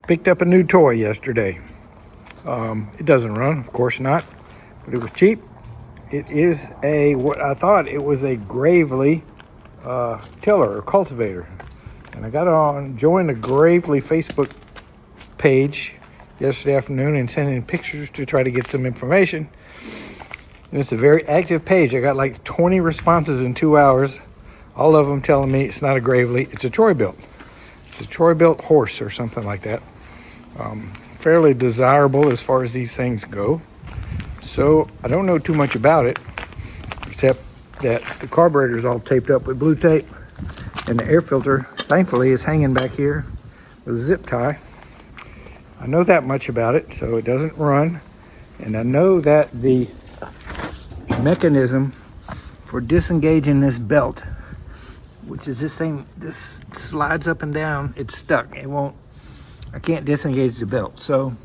Picked up a new toy yesterday. It doesn't run, of course not, but it was cheap. It is what I thought it was a Gravely tiller or cultivator. And I joined the Gravely Facebook page yesterday afternoon and sent in pictures to try to get some information. And it's a very active page. I got like 20 responses in 2 hours, all of them telling me it's not a Gravely, it's a Troy-Bilt. It's a Troy-Bilt horse or something like that. Fairly desirable as far as these things go. So I don't know too much about it, except that the carburetor is all taped up with blue tape, and the air filter, thankfully, is hanging back here with a zip tie. I know that much about it, so it doesn't run. And I know that the mechanism for disengaging this belt, which is this thing, this slides up and down, it's stuck. I can't disengage the belt. So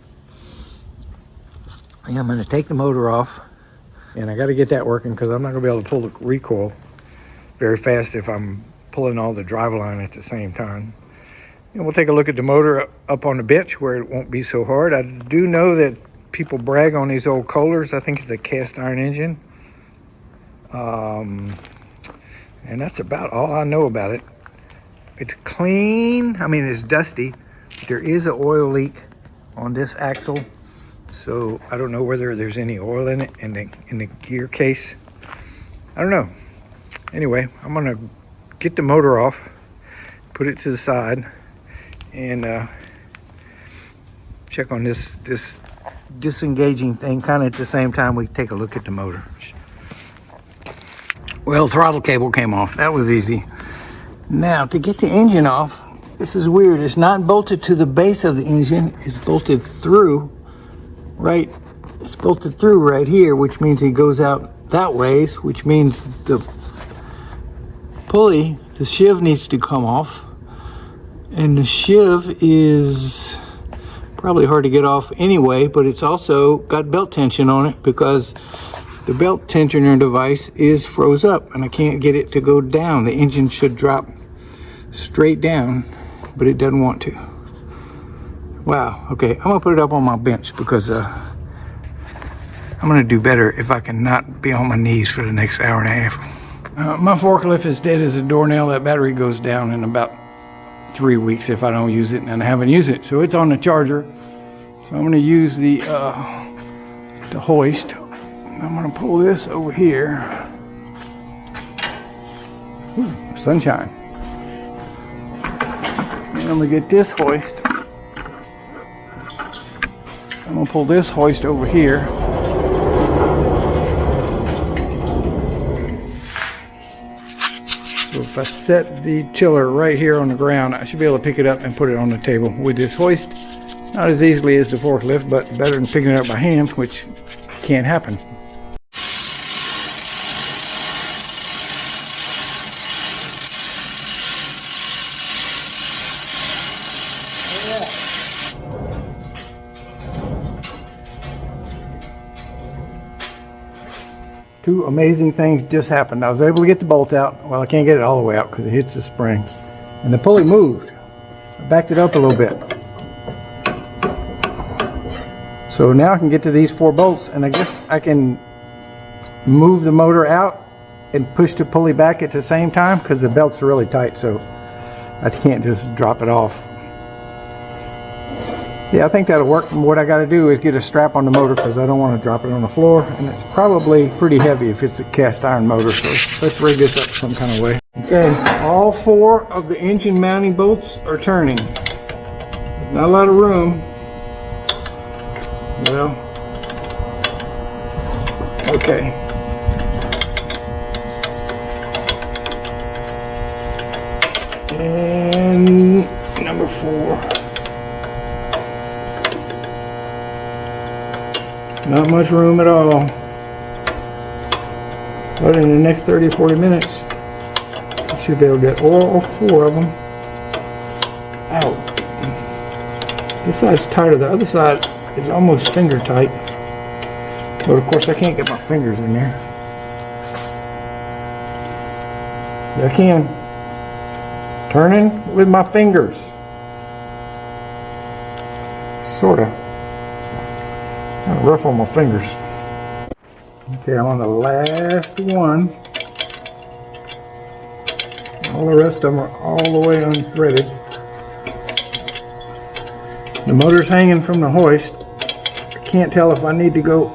I'm gonna take the motor off, and I gotta get that working because I'm not gonna be able to pull the recoil very fast if I'm pulling all the driveline at the same time. And we'll take a look at the motor up on the bench where it won't be so hard. I do know that people brag on these old Kohlers. I think it's a cast iron engine. And that's about all I know about it. It's clean. I mean, it's dusty. There is an oil leak on this axle, so I don't know whether there's any oil in it in the gear case. I don't know. Anyway, I'm gonna get the motor off, put it to the side, and check on this disengaging thing kind of at the same time we take a look at the motor. Well, throttle cable came off. That was easy. Now, to get the engine off, this is weird. It's not bolted to the base of the engine. It's bolted through right here, which means it goes out that ways, which means the pulley, the sheave needs to come off. And the sheave is probably hard to get off anyway, but it's also got belt tension on it because the belt tensioner device is froze up and I can't get it to go down. The engine should drop straight down, but it doesn't want to. Wow, okay, I'm gonna put it up on my bench because I'm gonna do better if I can not be on my knees for the next hour and a half. My forklift is dead as a doornail. That battery goes down in about 3 weeks if I don't use it, and I haven't used it, so it's on the charger. So I'm gonna use the hoist. I'm gonna pull this over here. Ooh, sunshine. And I'm gonna get this hoist. I'm gonna pull this hoist over here. So if I set the tiller right here on the ground, I should be able to pick it up and put it on the table with this hoist. Not as easily as the forklift, but better than picking it up by hand, which can't happen. Two amazing things just happened. I was able to get the bolt out. Well, I can't get it all the way out because it hits the spring. And the pulley moved. I backed it up a little bit. So now I can get to these 4 bolts, and I guess I can move the motor out and push the pulley back at the same time because the belt's really tight, so I can't just drop it off. Yeah, I think that'll work. What I got to do is get a strap on the motor because I don't want to drop it on the floor, and it's probably pretty heavy if it's a cast iron motor, so let's rig this up some kind of way. Okay, all 4 of the engine mounting bolts are turning. Not a lot of room. Well, okay. And number 4. Not much room at all. But in the next 30 or 40 minutes, I should be able to get all 4 of them out. This side's tighter. The other side is almost finger tight. But of course I can't get my fingers in there. I can. Turning with my fingers. Sorta. Kind of rough on my fingers. Okay, I'm on the last one. All the rest of them are all the way unthreaded. The motor's hanging from the hoist. I can't tell if I need to go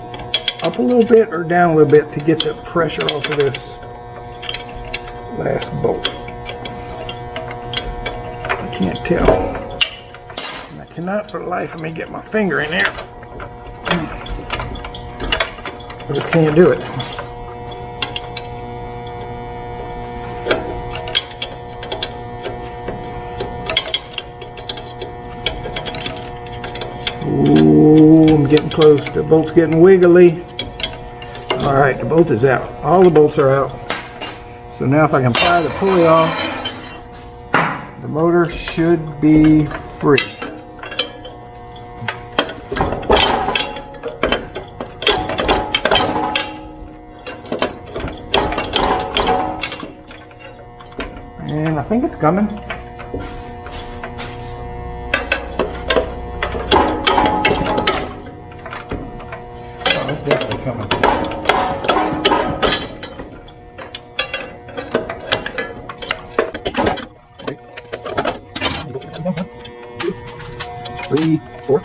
up a little bit or down a little bit to get the pressure off of this last bolt. I can't tell. And I cannot for the life of me get my finger in there. I just can't do it. Ooh, I'm getting close. The bolt's getting wiggly. Alright, the bolt is out. All the bolts are out. So now if I can pry the pulley off, the motor should be free. And I think it's coming. Oh, it's definitely coming. Three, four.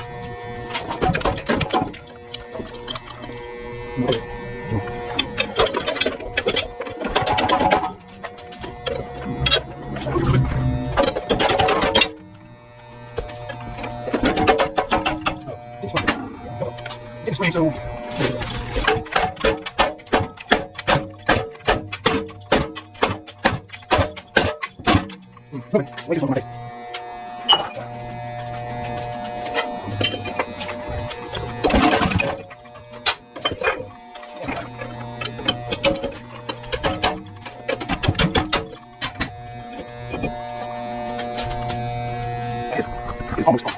It's almost gone.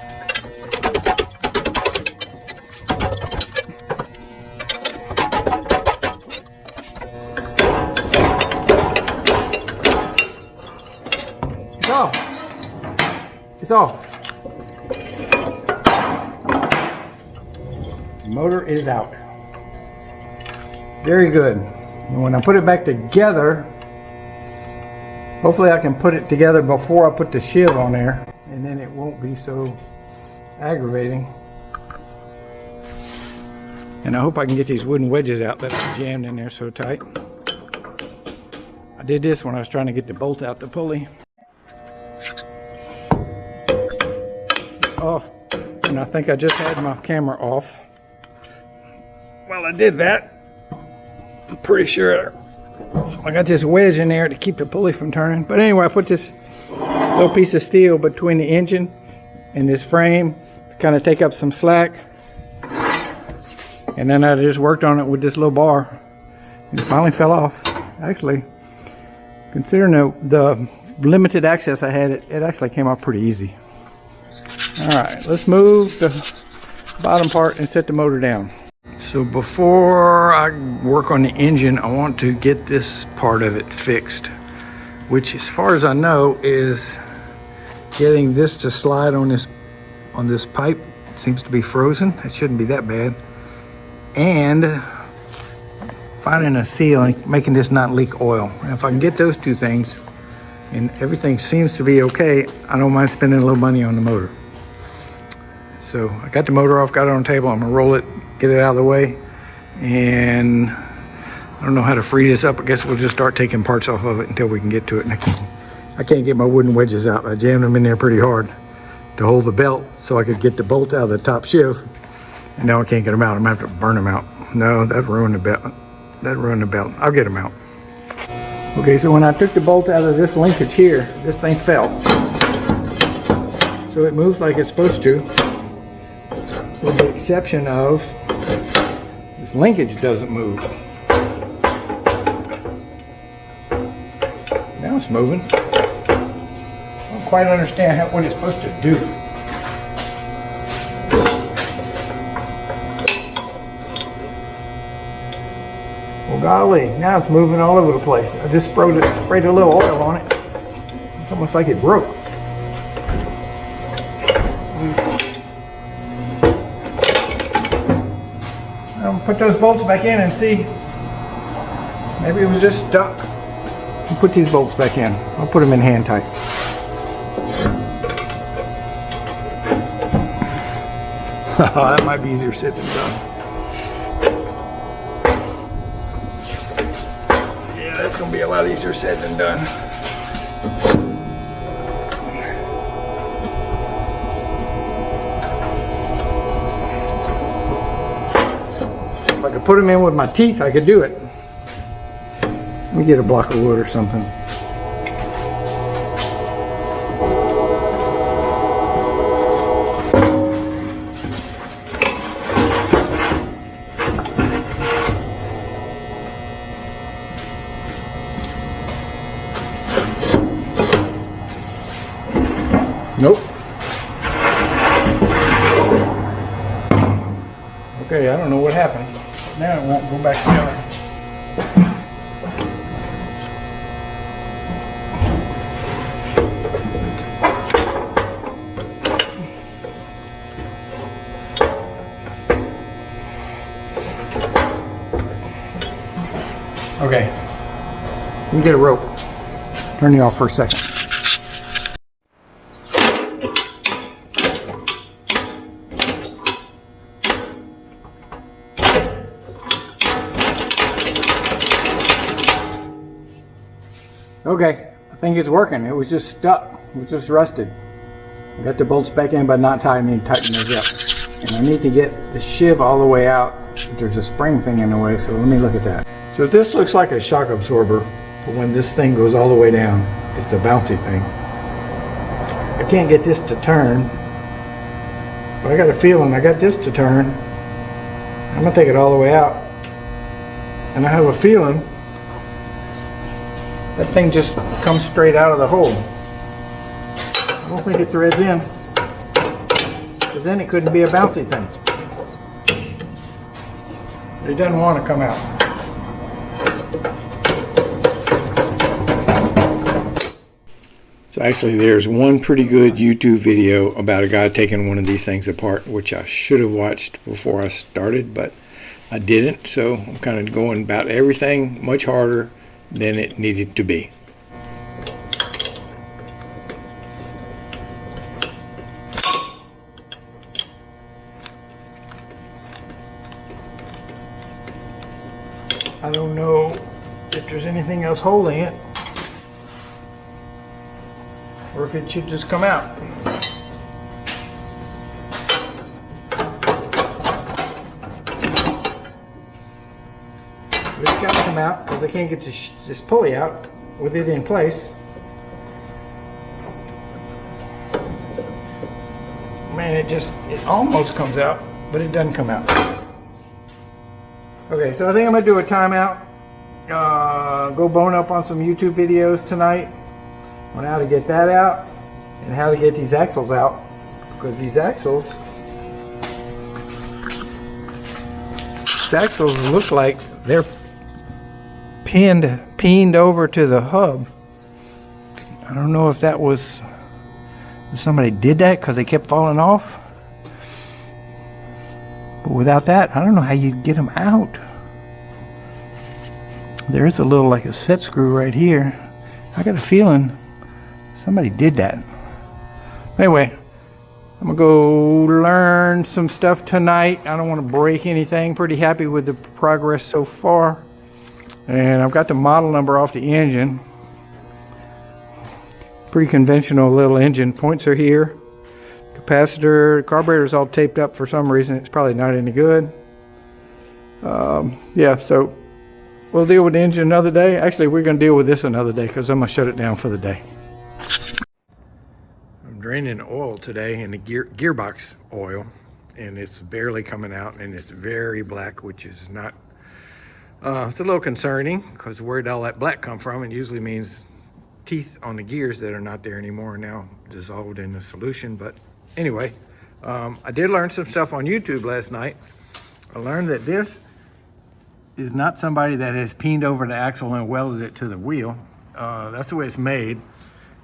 It's off. It's off. The motor is out. Very good. And when I put it back together, hopefully I can put it together before I put the shiv on there, and then it won't be so aggravating. And I hope I can get these wooden wedges out that are jammed in there so tight. I did this when I was trying to get the bolt out the pulley. It's off, and I think I just had my camera off while I did that. I'm pretty sure I got this wedge in there to keep the pulley from turning. But anyway, I put this little piece of steel between the engine and this frame to kind of take up some slack. And then I just worked on it with this little bar. And it finally fell off. Actually, considering the limited access I had, it actually came off pretty easy. Alright, let's move the bottom part and set the motor down. So before I work on the engine, I want to get this part of it fixed, which as far as I know is getting this to slide on this pipe. It seems to be frozen. It shouldn't be that bad. And finding a seal, making this not leak oil. And if I can get those two things and everything seems to be okay, I don't mind spending a little money on the motor. So I got the motor off, got it on the table. I'm gonna roll it, get it out of the way, and I don't know how to free this up. I guess we'll just start taking parts off of it until we can get to it. And I can't get my wooden wedges out. I jammed them in there pretty hard to hold the belt so I could get the bolt out of the top shiv, and now I can't get them out. I'm gonna have to burn them out. No, that ruined the belt. That ruined the belt. I'll get them out. Okay, so when I took the bolt out of this linkage here, this thing fell. So it moves like it's supposed to, with the exception of this linkage doesn't move. Now it's moving. I don't quite understand what it's supposed to do. Well, golly, now it's moving all over the place. I just sprayed a little oil on it. It's almost like it broke. put those bolts back in and see. Maybe it was just stuck. I'll put these bolts back in. I'll put them in hand tight. That might be easier said than done. Yeah, that's gonna be a lot easier said than done. If I could put them in with my teeth, I could do it. Let me get a block of wood or something. Nope. Okay, I don't know what happened. Now it won't go back together. Okay, let me get a rope. Turn you off for a second. Okay, I think it's working. It was just stuck. It was just rusted. I got the bolts back in, but not tightening those up. And I need to get the sheave all the way out. There's a spring thing in the way, so let me look at that. So this looks like a shock absorber for when this thing goes all the way down. It's a bouncy thing. I can't get this to turn, but I got a feeling I got this to turn. I'm gonna take it all the way out, and I have a feeling that thing just comes straight out of the hole. I don't think it threads in, because then it couldn't be a bouncy thing. It doesn't want to come out. So actually there's one pretty good YouTube video about a guy taking one of these things apart, which I should have watched before I started, but I didn't. So I'm kind of going about everything much harder than it needed to be. I don't know if there's anything else holding it, or if it should just come out. It's got to come out because I can't get this pulley out with it in place. Man, it almost comes out, but it doesn't come out. Okay, so I think I'm gonna do a timeout. Go bone up on some YouTube videos tonight on how to get that out and how to get these axles out, because these axles look like they're pinned over to the hub. I don't know if that was, if somebody did that because they kept falling off, but without that I don't know how you get them out. There is a little, like a set screw right here. I got a feeling somebody did that. Anyway, I'm gonna go learn some stuff tonight. I don't want to break anything. Pretty happy with the progress so far. And I've got the model number off the engine. Pretty conventional little engine. Points are here. Capacitor, carburetor's all taped up for some reason. It's probably not any good. Yeah, so we'll deal with the engine another day. Actually, we're going to deal with this another day because I'm going to shut it down for the day. I'm draining oil today in the gearbox oil, and it's barely coming out, and it's very black, which is not, it's a little concerning because where'd all that black come from? It usually means teeth on the gears that are not there anymore are now dissolved in the solution. But anyway, I did learn some stuff on YouTube last night. I learned that this is not somebody that has peened over the axle and welded it to the wheel. That's the way it's made.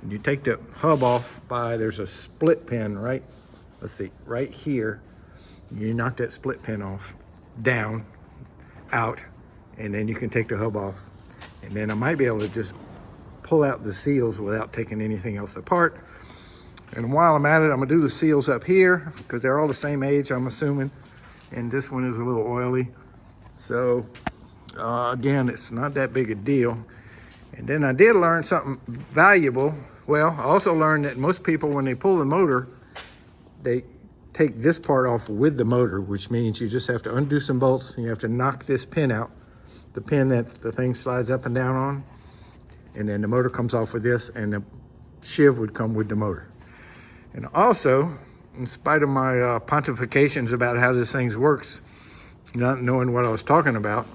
And you take the hub off by, there's a split pin right, let's see, right here. You knock that split pin off, down, out, and then you can take the hub off. And then I might be able to just pull out the seals without taking anything else apart. And while I'm at it, I'm gonna do the seals up here because they're all the same age, I'm assuming. And this one is a little oily. So again, it's not that big a deal. And then I did learn something valuable. Well, I also learned that most people, when they pull the motor, they take this part off with the motor, which means you just have to undo some bolts and you have to knock this pin out, the pin that the thing slides up and down on. And then the motor comes off with this, and the sheave would come with the motor. And also, in spite of my pontifications about how this thing works, not knowing what I was talking about,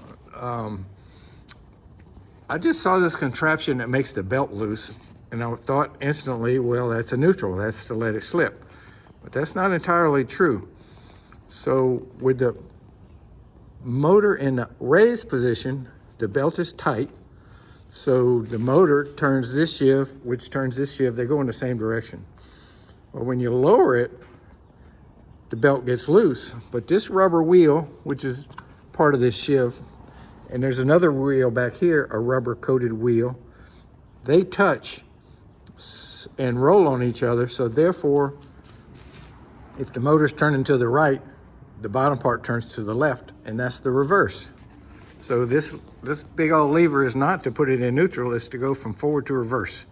I just saw this contraption that makes the belt loose, and I thought instantly, well, that's a neutral, that's to let it slip. But that's not entirely true. So with the motor in the raised position, the belt is tight. So the motor turns this sheave, which turns this sheave, they go in the same direction. Well, when you lower it, the belt gets loose. But this rubber wheel, which is part of this sheave, and there's another wheel back here, a rubber coated wheel, they touch and roll on each other. So therefore, if the motor's turning to the right, the bottom part turns to the left, and that's the reverse. So this big old lever is not to put it in neutral, it's to go from forward to reverse.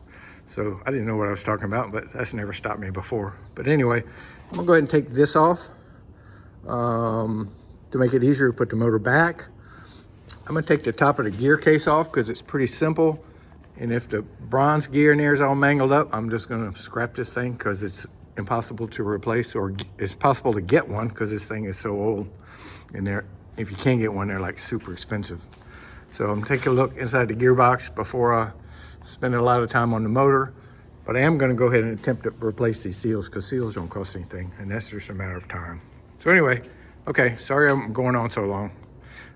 So I didn't know what I was talking about, but that's never stopped me before. But anyway, I'm gonna go ahead and take this off to make it easier to put the motor back. I'm gonna take the top of the gear case off because it's pretty simple. And if the bronze gear in there is all mangled up, I'm just gonna scrap this thing because it's impossible to replace, or it's possible to get one because this thing is so old. And if you can get one, they're like super expensive. So I'm taking a look inside the gearbox before I spend a lot of time on the motor. But I am gonna go ahead and attempt to replace these seals because seals don't cost anything, and that's just a matter of time. So anyway, okay, sorry I'm going on so long.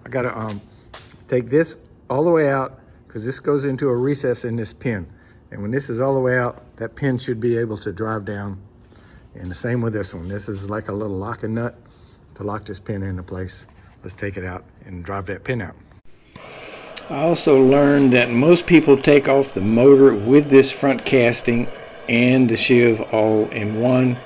I gotta take this all the way out because this goes into a recess in this pin. And when this is all the way out, that pin should be able to drive down. And the same with this one. This is like a little locking nut to lock this pin into place. Let's take it out and drive that pin out. I also learned that most people take off the motor with this front casting and the sheave all in one.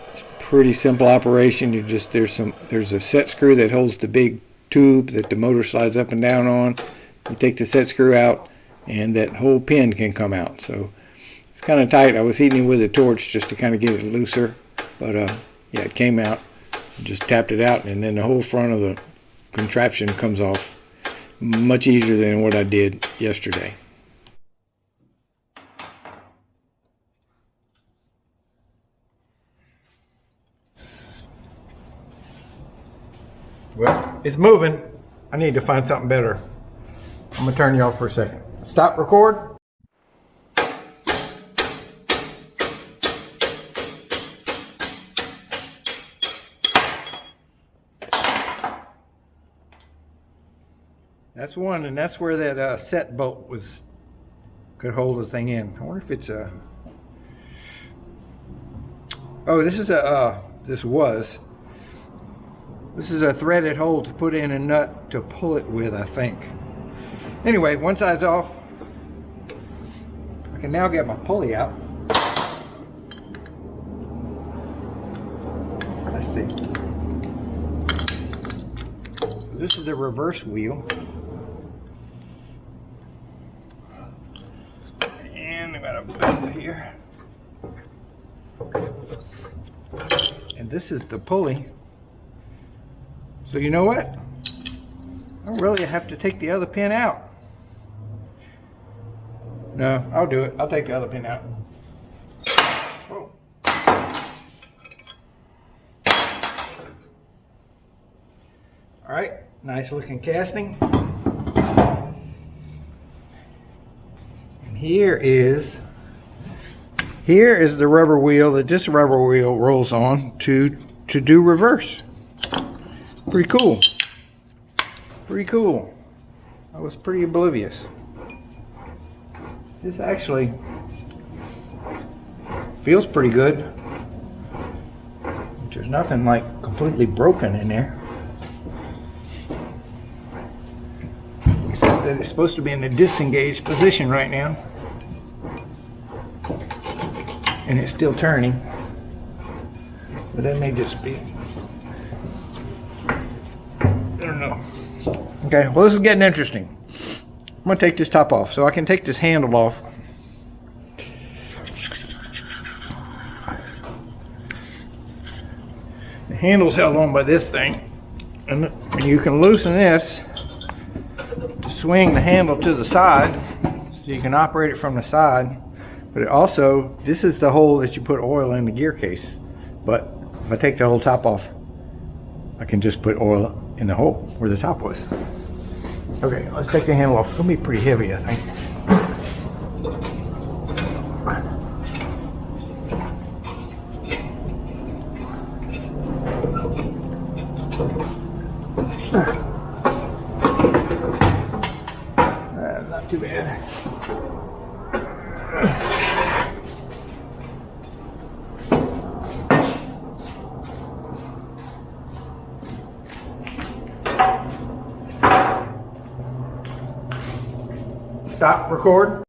It's a pretty simple operation. There's a set screw that holds the big tube that the motor slides up and down on. You take the set screw out and that whole pin can come out. So it's kind of tight. I was heating it with a torch just to kind of get it looser, but yeah, it came out. Just tapped it out, and then the whole front of the contraption comes off. Much easier than what I did yesterday. Well, it's moving. I need to find something better. I'm gonna turn you off for a second. Stop record. That's one, and that's where that set bolt could hold the thing in. I wonder if it's a. Oh, this is a. This is a threaded hole to put in a nut to pull it with, I think. Anyway, one side's off. I can now get my pulley out. Let's see. So this is the reverse wheel. And I got a bend here. And this is the pulley. So you know what? I don't really have to take the other pin out. No, I'll do it. I'll take the other pin out. Whoa. All right, nice looking casting. And here is the rubber wheel that this rubber wheel rolls on to do reverse. Pretty cool. Pretty cool. I was pretty oblivious. This actually feels pretty good. There's nothing like completely broken in there. that it's supposed to be in a disengaged position right now. And it's still turning. But that may just be, I don't know. Okay, well, this is getting interesting. I'm going to take this top off so I can take this handle off. The handle's held on by this thing. And you can loosen this to swing the handle to the side so you can operate it from the side. But it also, this is the hole that you put oil in the gear case. But if I take the whole top off, I can just put oil in the hole where the top was. Okay, let's take the handle off. It's gonna be pretty heavy, I think. Not too bad. Stop, record.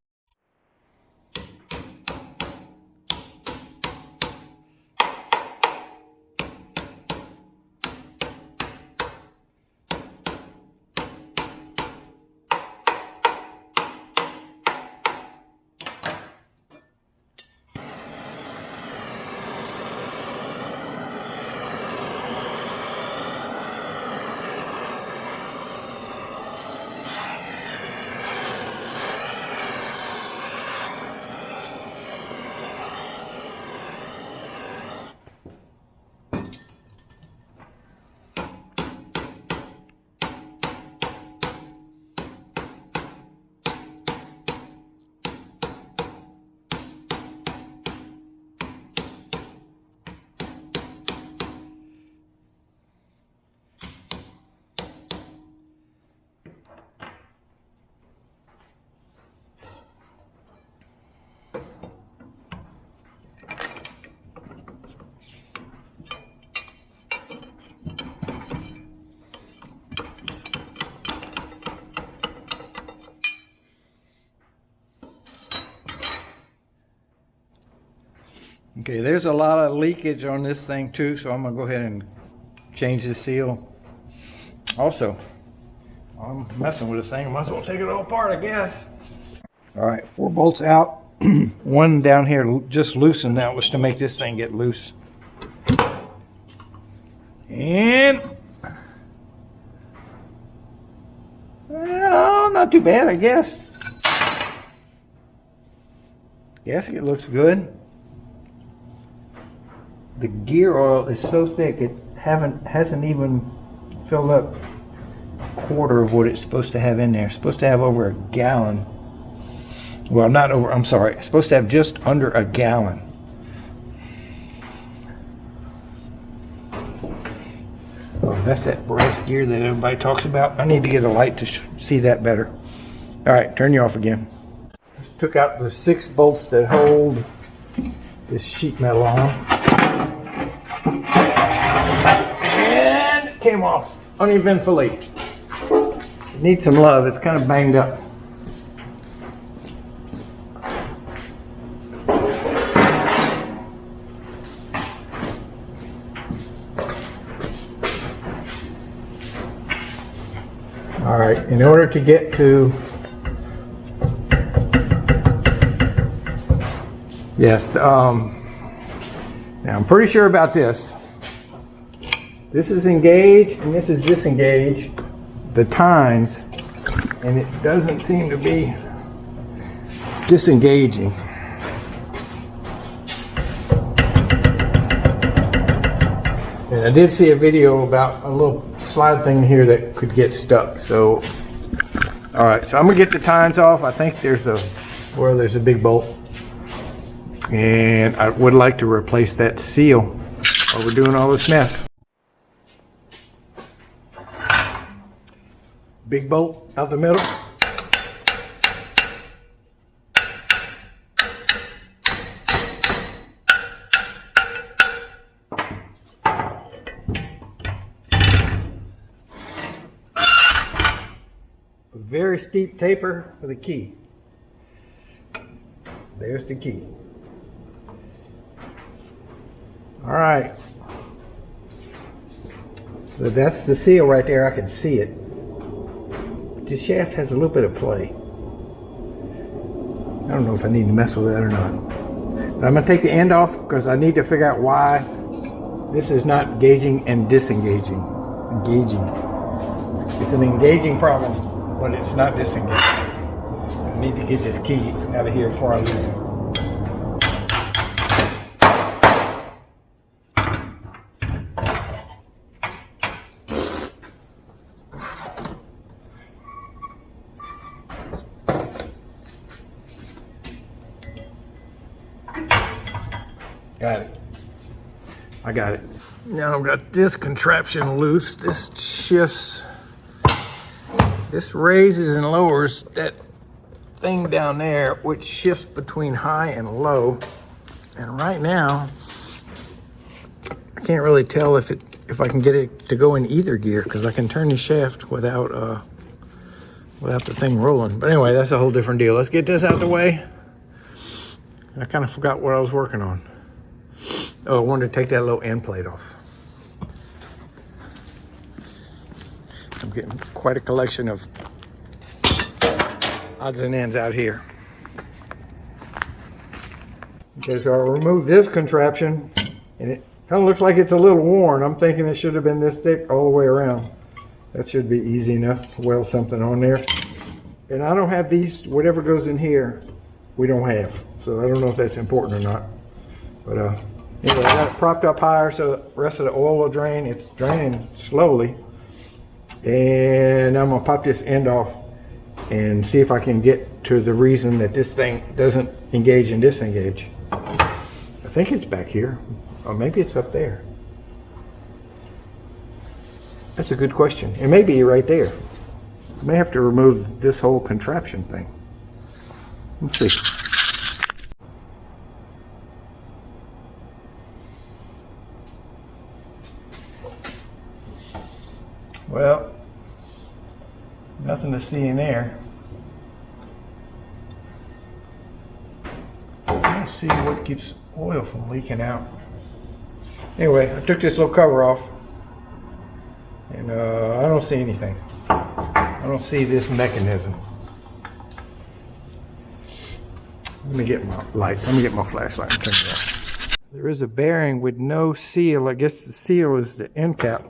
Okay, there's a lot of leakage on this thing too, so I'm gonna go ahead and change the seal. Also, I'm messing with this thing. I might as well take it all apart, I guess. All right, 4 bolts out. One down here just loosened. That was to make this thing get loose. And well, not too bad, I guess. Gasket looks good. The gear oil is so thick it hasn't even filled up a quarter of what it's supposed to have in there. It's supposed to have over a gallon. Well, not over, I'm sorry. It's supposed to have just under a gallon. Oh, that's that brass gear that everybody talks about. I need to get a light to see that better. All right, turn you off again. Just took out the 6 bolts that hold this sheet metal on. And it came off uneventfully. It needs some love. It's kind of banged up. All right, in order to get to, yes, now I'm pretty sure about this. This is engaged and this is disengaged, the tines, and it doesn't seem to be disengaging. And I did see a video about a little slide thing here that could get stuck. So, all right, so I'm gonna get the tines off. I think there's a big bolt. And I would like to replace that seal while we're doing all this mess. Big bolt out the middle. very steep taper for the key. There's the key. All right. So that's the seal right there. I can see it. The shaft has a little bit of play. I don't know if I need to mess with that or not. But I'm going to take the end off because I need to figure out why this is not engaging and disengaging. Engaging. It's an engaging problem, but it's not disengaging. I need to get this key out of here before I lose it. Got it. I got it. Now I've got this contraption loose. This shifts, this raises and lowers that thing down there, which shifts between high and low. And right now, I can't really tell if I can get it to go in either gear, because I can turn the shaft without the thing rolling. But anyway, that's a whole different deal. Let's get this out of the way. I kind of forgot what I was working on. Oh, I wanted to take that little end plate off. I'm getting quite a collection of odds and ends out here. Okay, so I'll remove this contraption, and it kind of looks like it's a little worn. I'm thinking it should have been this thick all the way around. That should be easy enough to weld something on there. And I don't have these, whatever goes in here, we don't have. So I don't know if that's important or not. But anyway, I got it propped up higher so the rest of the oil will drain. It's draining slowly. And I'm gonna pop this end off and see if I can get to the reason that this thing doesn't engage and disengage. I think it's back here, or maybe it's up there. That's a good question. It may be right there. I may have to remove this whole contraption thing. Let's see. Well, nothing to see in there. Let's see what keeps oil from leaking out. Anyway, I took this little cover off, and I don't see anything. I don't see this mechanism. Let me get my light. Let me get my flashlight and turn it off. There is a bearing with no seal. I guess the seal is the end cap,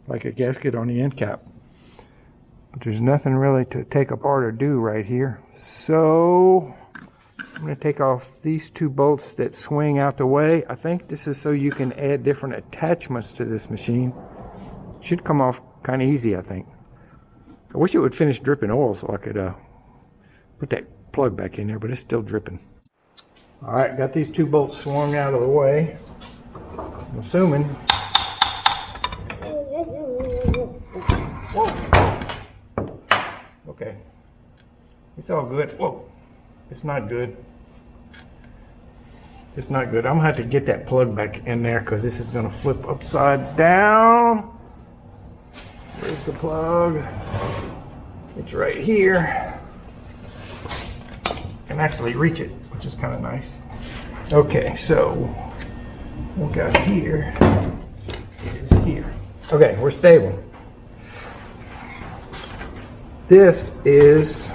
like a gasket on the end cap. But there's nothing really to take apart or do right here. So I'm going to take off these two bolts that swing out the way. I think this is so you can add different attachments to this machine. Should come off kind of easy, I think. I wish it would finish dripping oil so I could put that plug back in there, but it's still dripping. All right, got these two bolts swung out of the way. I'm assuming. Whoa. Okay. It's all good. Whoa. It's not good. It's not good. I'm gonna have to get that plug back in there because this is gonna flip upside down. Where's the plug? It's right here. I can actually reach it, which is kind of nice. Okay, so what we got here is here. Okay, we're stable. This is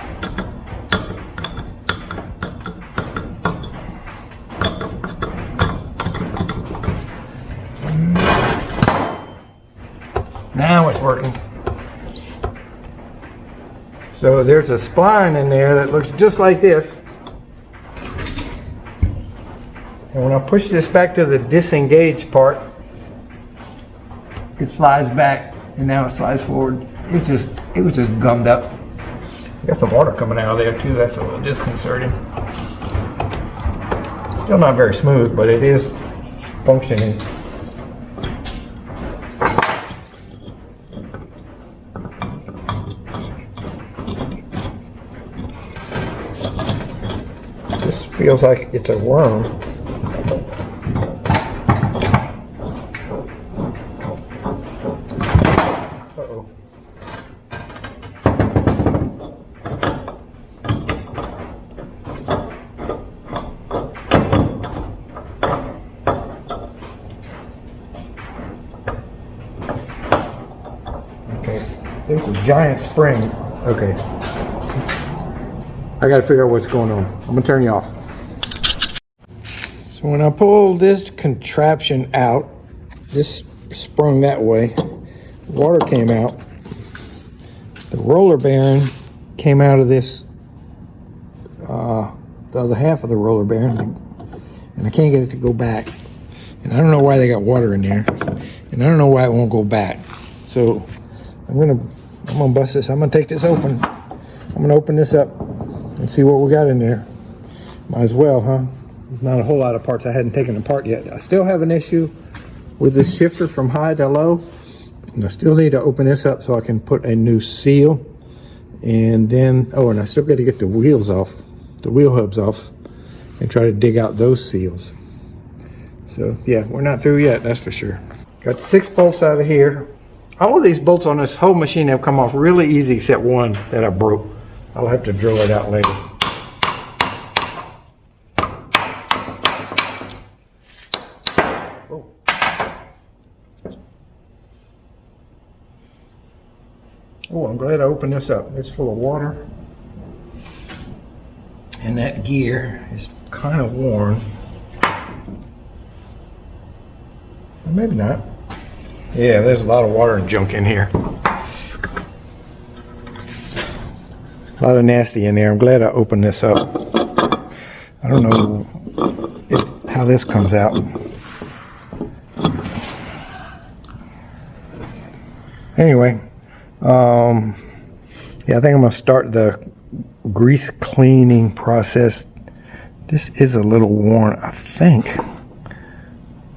now it's working. So there's a spline in there that looks just like this. And when I push this back to the disengage part, it slides back, and now it slides forward. It was just gummed up. Got some water coming out of there too. That's a little disconcerting. Still not very smooth, but it is functioning. This feels like it's a worm. giant spring. Okay. I gotta figure out what's going on. I'm gonna turn you off. So when I pulled this contraption out, this sprung that way, water came out. The roller bearing came out of this, the other half of the roller bearing, and I can't get it to go back. And I don't know why they got water in there, and I don't know why it won't go back. So I'm gonna bust this. I'm gonna take this open. I'm gonna open this up and see what we got in there. Might as well, huh? There's not a whole lot of parts I hadn't taken apart yet. I still have an issue with this shifter from high to low, and I still need to open this up so I can put a new seal. And then, oh, and I still got to get the wheels off, the wheel hubs off, and try to dig out those seals. So yeah, we're not through yet, that's for sure. Got 6 bolts out of here. All of these bolts on this whole machine have come off really easy except one that I broke. I'll have to drill it out later. Oh, I'm glad I opened this up. It's full of water. And that gear is kind of worn. Or maybe not. Yeah, there's a lot of water and junk in here. A lot of nasty in there. I'm glad I opened this up. I don't know how this comes out. Anyway, yeah, I think I'm gonna start the grease cleaning process. This is a little worn, I think.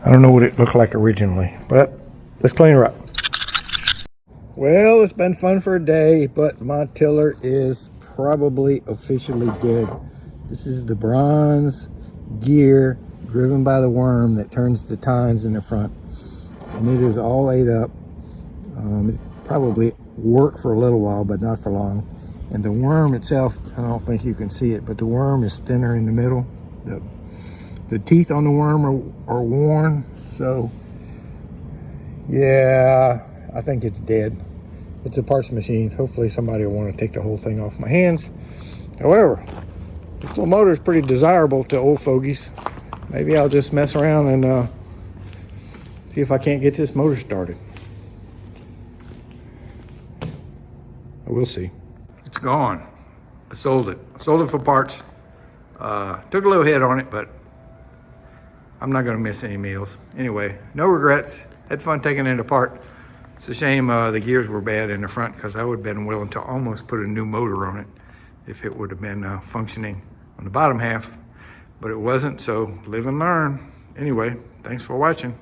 I don't know what it looked like originally, but let's clean her up. Well, it's been fun for a day, but my tiller is probably officially dead. This is the bronze gear driven by the worm that turns the tines in the front, and it is all ate up. It probably worked for a little while, but not for long. And the worm itself, I don't think you can see it, but the worm is thinner in the middle. The teeth on the worm are worn, so yeah, I think it's dead. It's a parts machine. Hopefully somebody will want to take the whole thing off my hands. However, this little motor is pretty desirable to old fogies. Maybe I'll just mess around and see if I can't get this motor started. We'll see. It's gone. I sold it. I sold it for parts. Took a little hit on it, but I'm not gonna miss any meals. Anyway, no regrets. Had fun taking it apart. It's a shame the gears were bad in the front, because I would have been willing to almost put a new motor on it if it would have been functioning on the bottom half, but it wasn't, so live and learn. Anyway, thanks for watching.